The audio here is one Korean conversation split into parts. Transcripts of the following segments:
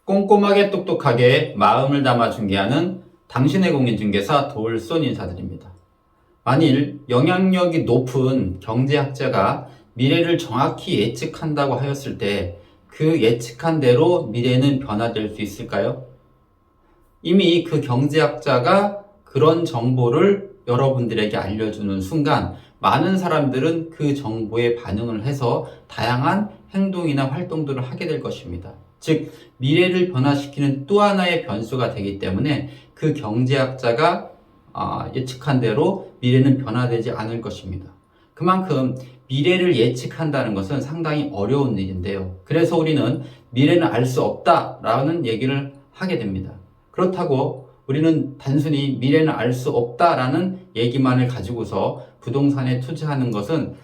꼼꼼하게 똑똑하게 마음을 담아 중개하는 당신의 공인중개사 도울손 인사드립니다. 만일 영향력이 높은 경제학자가 미래를 정확히 예측한다고 하였을 때 그 예측한 대로 미래는 변화될 수 있을까요? 이미 그 경제학자가 그런 정보를 여러분들에게 알려주는 순간 많은 사람들은 그 정보에 반응을 해서 다양한 행동이나 활동들을 하게 될 것입니다. 즉, 미래를 변화시키는 또 하나의 변수가 되기 때문에 그 경제학자가 예측한 대로 미래는 변화되지 않을 것입니다. 그만큼 미래를 예측한다는 것은 상당히 어려운 일인데요. 그래서 우리는 미래는 알 수 없다라는 얘기를 하게 됩니다. 그렇다고 우리는 단순히 미래는 알 수 없다라는 얘기만을 가지고서 부동산에 투자하는 것은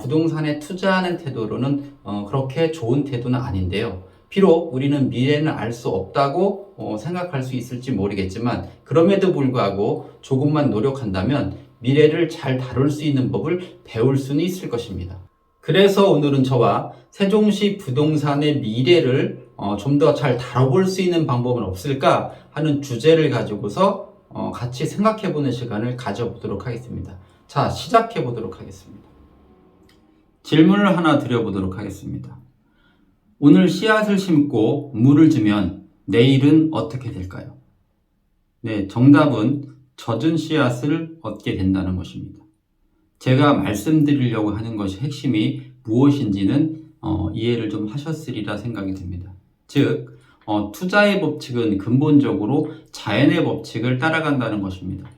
부동산에 투자하는 태도로는 그렇게 좋은 태도는 아닌데요. 비록 우리는 미래는 알 수 없다고 생각할 수 있을지 모르겠지만 그럼에도 불구하고 조금만 노력한다면 미래를 잘 다룰 수 있는 법을 배울 수는 있을 것입니다. 그래서 오늘은 저와 세종시 부동산의 미래를 좀 더 잘 다뤄볼 수 있는 방법은 없을까 하는 주제를 가지고서 같이 생각해보는 시간을 가져보도록 하겠습니다. 자, 시작해보도록 하겠습니다. 질문을 하나 드려보도록 하겠습니다. 오늘 씨앗을 심고 물을 주면 내일은 어떻게 될까요? 네, 정답은 젖은 씨앗을 얻게 된다는 것입니다. 제가 말씀드리려고 하는 것이 핵심이 무엇인지는 이해를 좀 하셨으리라 생각이 듭니다. 즉, 투자의 법칙은 근본적으로 자연의 법칙을 따라간다는 것입니다.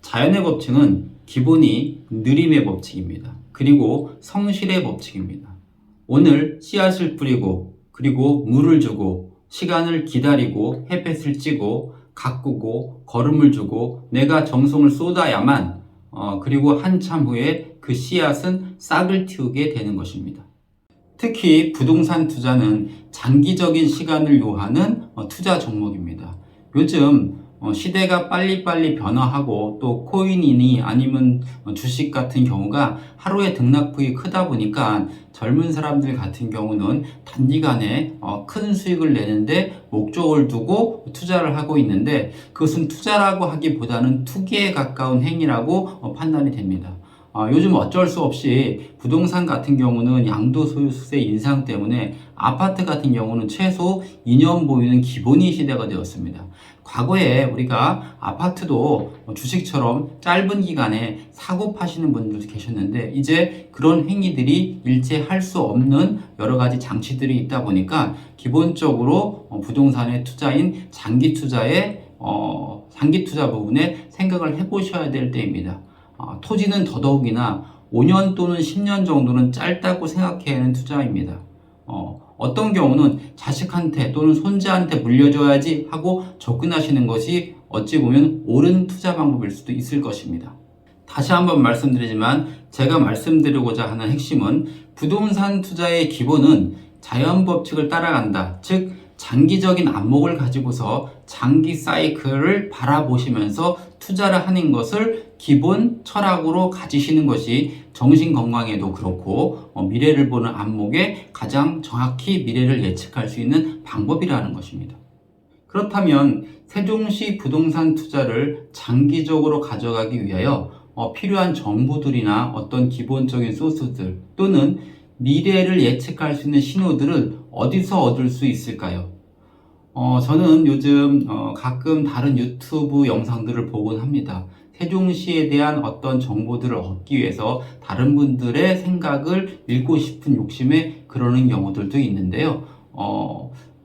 자연의 법칙은 기본이 느림의 법칙입니다. 그리고 성실의 법칙입니다. 오늘 씨앗을 뿌리고 그리고 물을 주고 시간을 기다리고 햇볕을 찌고 가꾸고 거름을 주고 내가 정성을 쏟아야만 그리고 한참 후에 그 씨앗은 싹을 틔우게 되는 것입니다. 특히 부동산 투자는 장기적인 시간을 요하는 투자 종목입니다. 요즘 시대가 빨리빨리 변화하고 또 코인이니 아니면 주식 같은 경우가 하루에 등락폭이 크다 보니까 젊은 사람들 같은 경우는 단기간에 큰 수익을 내는데 목적을 두고 투자를 하고 있는데 그것은 투자라고 하기보다는 투기에 가까운 행위라고 판단이 됩니다. 요즘 어쩔 수 없이 부동산 같은 경우는 양도소유세 인상 때문에 아파트 같은 경우는 최소 2년 보유는 기본이 시대가 되었습니다. 과거에 우리가 아파트도 주식처럼 짧은 기간에 사고 파시는 분들도 계셨는데 이제 그런 행위들이 일체 할 수 없는 여러 가지 장치들이 있다 보니까 기본적으로 부동산의 투자인 장기 투자 부분에 생각을 해보셔야 될 때입니다. 토지는 더더욱이나 5년 또는 10년 정도는 짧다고 생각해야 하는 투자입니다. 어떤 경우는 자식한테 또는 손자한테 물려줘야지 하고 접근하시는 것이 어찌 보면 옳은 투자 방법일 수도 있을 것입니다. 다시 한번 말씀드리지만 제가 말씀드리고자 하는 핵심은 부동산 투자의 기본은 자연 법칙을 따라간다. 즉 장기적인 안목을 가지고서 장기 사이클을 바라보시면서 투자를 하는 것을 기본 철학으로 가지시는 것이 정신 건강에도 그렇고 미래를 보는 안목에 가장 정확히 미래를 예측할 수 있는 방법이라는 것입니다. 그렇다면 세종시 부동산 투자를 장기적으로 가져가기 위하여 필요한 정보들이나 어떤 기본적인 소스들 또는 미래를 예측할 수 있는 신호들을 어디서 얻을 수 있을까요? 저는 요즘 가끔 다른 유튜브 영상들을 보곤 합니다. 세종시에 대한 어떤 정보들을 얻기 위해서 다른 분들의 생각을 읽고 싶은 욕심에 그러는 경우들도 있는데요.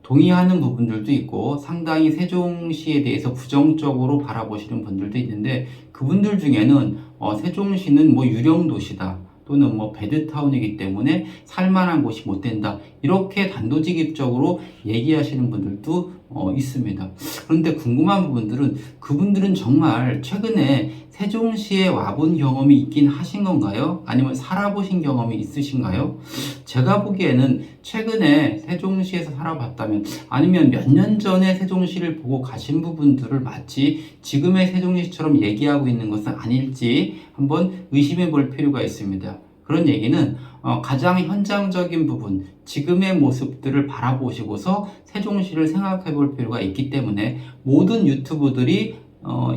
동의하는 부분들도 있고 상당히 세종시에 대해서 부정적으로 바라보시는 분들도 있는데 그분들 중에는 세종시는 뭐 유령도시다. 또는 뭐 배드타운이기 때문에 살만한 곳이 못 된다. 이렇게 단도직입적으로 얘기하시는 분들도 있습니다. 그런데 궁금한 부분들은 그분들은 정말 최근에 세종시에 와본 경험이 있긴 하신 건가요? 아니면 살아보신 경험이 있으신가요? 제가 보기에는 최근에 세종시에서 살아봤다면 아니면 몇 년 전에 세종시를 보고 가신 부분들을 마치 지금의 세종시처럼 얘기하고 있는 것은 아닐지 한번 의심해 볼 필요가 있습니다. 그런 얘기는 가장 현장적인 부분, 지금의 모습들을 바라보시고서 세종시를 생각해 볼 필요가 있기 때문에 모든 유튜브들이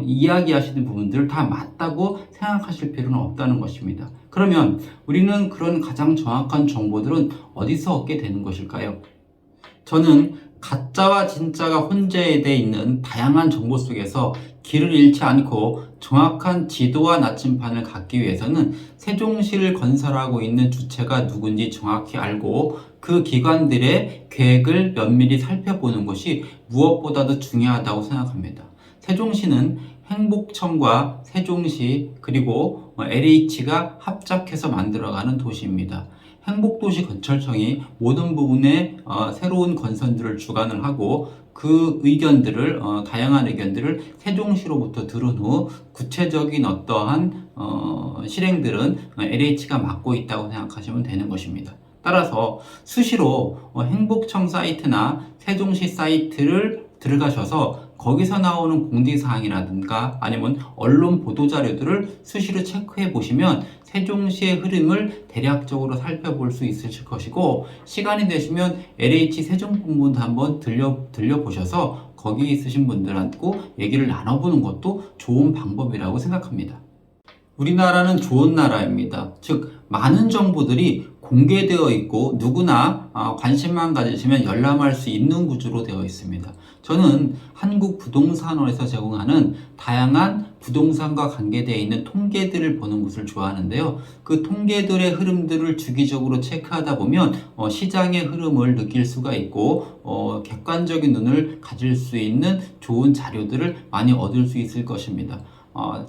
이야기하시는 부분들을 다 맞다고 생각하실 필요는 없다는 것입니다. 그러면 우리는 그런 가장 정확한 정보들은 어디서 얻게 되는 것일까요? 저는 가짜와 진짜가 혼재되어 있는 다양한 정보 속에서 길을 잃지 않고 정확한 지도와 나침판을 갖기 위해서는 세종시를 건설하고 있는 주체가 누군지 정확히 알고 그 기관들의 계획을 면밀히 살펴보는 것이 무엇보다도 중요하다고 생각합니다. 세종시는 행복청과 세종시 그리고 LH가 합작해서 만들어가는 도시입니다. 행복도시 건설청이 모든 부분에 새로운 건설들을 주관을 하고 그 의견들을 다양한 의견들을 세종시로부터 들은 후 구체적인 어떠한 실행들은 LH가 맡고 있다고 생각하시면 되는 것입니다. 따라서 수시로 행복청 사이트나 세종시 사이트를 들어가셔서 거기서 나오는 공지사항이라든가 아니면 언론 보도자료들을 수시로 체크해 보시면 세종시의 흐름을 대략적으로 살펴볼 수 있으실 것이고, 시간이 되시면 LH 세종본부도 한번 들려보셔서 거기 있으신 분들하고 얘기를 나눠보는 것도 좋은 방법이라고 생각합니다. 우리나라는 좋은 나라입니다. 즉 많은 정보들이 공개되어 있고 누구나 관심만 가지시면 열람할 수 있는 구조로 되어 있습니다. 저는 한국부동산원에서 제공하는 다양한 부동산과 관계되어 있는 통계들을 보는 것을 좋아하는데요. 그 통계들의 흐름들을 주기적으로 체크하다 보면 시장의 흐름을 느낄 수가 있고 객관적인 눈을 가질 수 있는 좋은 자료들을 많이 얻을 수 있을 것입니다.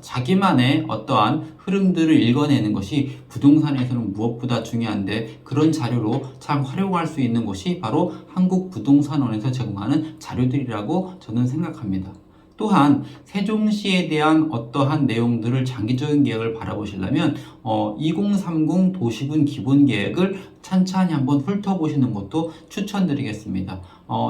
자기만의 어떠한 흐름들을 읽어내는 것이 부동산에서는 무엇보다 중요한데, 그런 자료로 참 활용할 수 있는 것이 바로 한국부동산원에서 제공하는 자료들이라고 저는 생각합니다. 또한 세종시에 대한 어떠한 내용들을 장기적인 계획을 바라보시려면 2030 도시군 기본계획을 찬찬히 한번 훑어보시는 것도 추천드리겠습니다.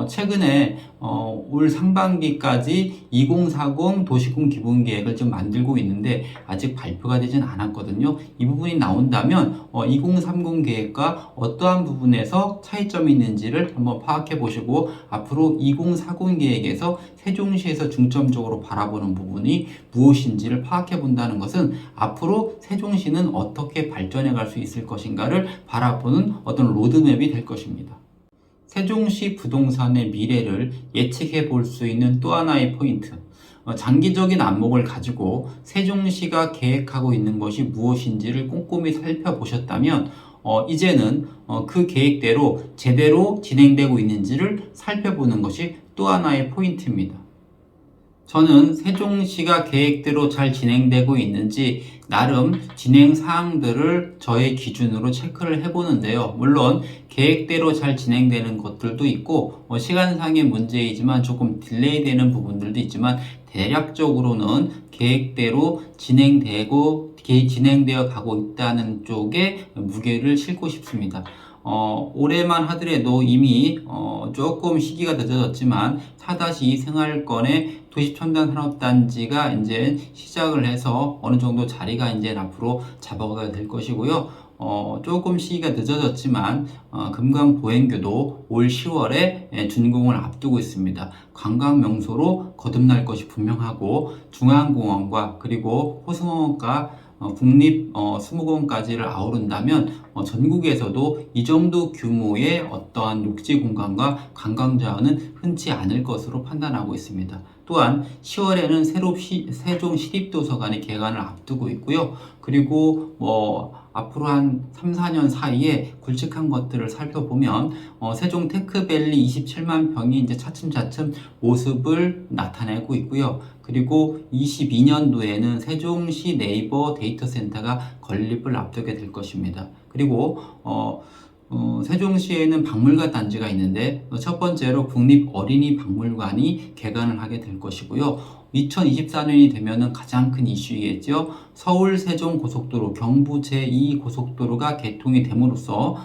최근에 올 상반기까지 2040 도시군 기본계획을 지금 만들고 있는데 아직 발표가 되진 않았거든요. 이 부분이 나온다면 2030 계획과 어떠한 부분에서 차이점이 있는지를 한번 파악해 보시고 앞으로 2040 계획에서 세종시에서 중점적으로 바라보는 부분이 무엇인지를 파악해 본다는 것은 앞으로 세종시는 어떻게 발전해 갈 수 있을 것인가를 바라보는 어떤 로드맵이 될 것입니다. 세종시 부동산의 미래를 예측해 볼 수 있는 또 하나의 포인트, 장기적인 안목을 가지고 세종시가 계획하고 있는 것이 무엇인지를 꼼꼼히 살펴보셨다면 이제는 그 계획대로 제대로 진행되고 있는지를 살펴보는 것이 또 하나의 포인트입니다. 저는 세종시가 계획대로 잘 진행되고 있는지 나름 진행 사항들을 저의 기준으로 체크를 해보는데요. 물론 계획대로 잘 진행되는 것들도 있고 시간상의 문제이지만 조금 딜레이 되는 부분들도 있지만 대략적으로는 계획대로 진행되어 가고 있다는 쪽에 무게를 싣고 싶습니다. 올해만 하더라도 이미 조금 시기가 늦어졌지만 4-2 생활권의 도시첨단산업단지가 이제 시작을 해서 어느 정도 자리가 이제 앞으로 잡아가게 될 것이고요. 조금 시기가 늦어졌지만 금강보행교도 올 10월에 준공을 앞두고 있습니다. 관광 명소로 거듭날 것이 분명하고 중앙공원과 그리고 호승원과 국립 수목원까지를 아우른다면 전국에서도 이 정도 규모의 어떠한 녹지 공간과 관광 자원은 흔치 않을 것으로 판단하고 있습니다. 또한 10월에는 새로 세종 시립도서관이 개관을 앞두고 있고요. 그리고 앞으로 한 3-4년 사이에 굵직한 것들을 살펴보면 세종 테크밸리 27만 평이 이제 차츰차츰 모습을 나타내고 있고요. 그리고 22년도에는 세종시 네이버 데이터 센터가 건립을 앞두게 될 것입니다. 그리고 세종시에는 박물관 단지가 있는데 첫 번째로 국립어린이박물관이 개관을 하게 될 것이고요. 2024년이 되면은 가장 큰 이슈이겠죠. 서울 세종 고속도로 경부 제2고속도로가 개통이 됨으로써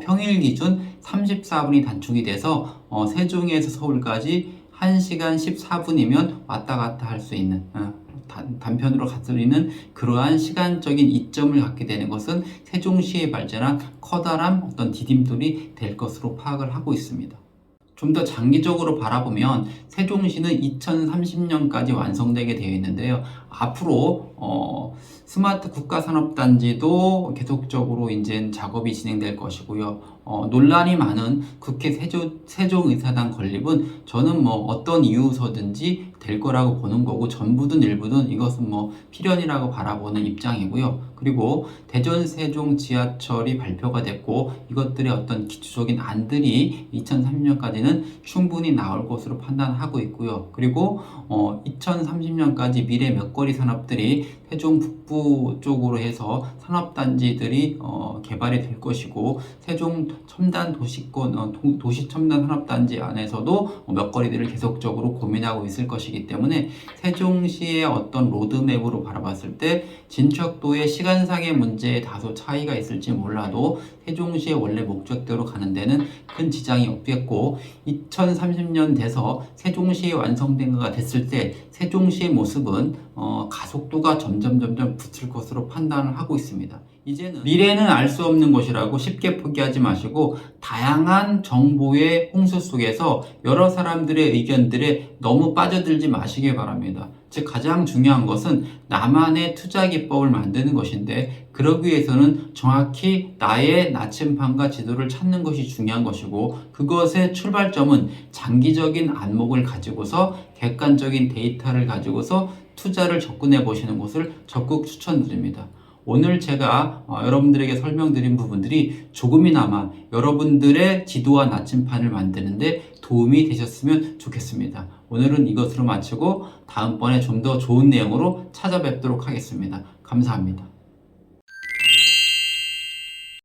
평일 기준 34분이 단축이 돼서 세종에서 서울까지 1시간 14분이면 왔다 갔다 할 수 있는 단편으로 가리는 그러한 시간적인 이점을 갖게 되는 것은 세종시에 발전한 커다란 어떤 디딤돌이 될 것으로 파악을 하고 있습니다. 좀 더 장기적으로 바라보면 세종시는 2030년까지 완성되게 되어 있는데요. 앞으로 스마트 국가산업단지도 계속적으로 이제 작업이 진행될 것이고요. 논란이 많은 국회 세종의사당 건립은 저는 어떤 이유서든지 될 거라고 보는 거고, 전부든 일부든 이것은 필연이라고 바라보는 입장이고요. 그리고 대전 세종 지하철이 발표가 됐고, 이것들의 어떤 기초적인 안들이 2030년까지는 충분히 나올 것으로 판단하고 있고요. 그리고 2030년까지 미래 먹거리 산업들이 세종 북부 쪽으로 해서 산업단지들이 개발이 될 것이고, 세종 첨단 도시권 도시 첨단 산업단지 안에서도 먹거리들을 계속적으로 고민하고 있을 것이기 때문에 세종시의 어떤 로드맵으로 바라봤을 때 진척도의 시간상의 문제에 다소 차이가 있을지 몰라도 세종시의 원래 목적대로 가는 데는 큰 지장이 없겠고, 2030년 돼서 세종시에 완성된 거가 됐을 때 세종시의 모습은 가속도가 점점 붙을 것으로 판단을 하고 있습니다. 이제는 미래는 알 수 없는 것이라고 쉽게 포기하지 마시고, 다양한 정보의 홍수 속에서 여러 사람들의 의견들에 너무 빠져들지 마시기 바랍니다. 즉, 가장 중요한 것은 나만의 투자 기법을 만드는 것인데, 그러기 위해서는 정확히 나의 나침반과 지도를 찾는 것이 중요한 것이고, 그것의 출발점은 장기적인 안목을 가지고서 객관적인 데이터를 가지고서 투자를 접근해 보시는 것을 적극 추천드립니다. 오늘 제가 여러분들에게 설명드린 부분들이 조금이나마 여러분들의 지도와 나침반을 만드는데 도움이 되셨으면 좋겠습니다. 오늘은 이것으로 마치고 다음번에 좀 더 좋은 내용으로 찾아뵙도록 하겠습니다. 감사합니다.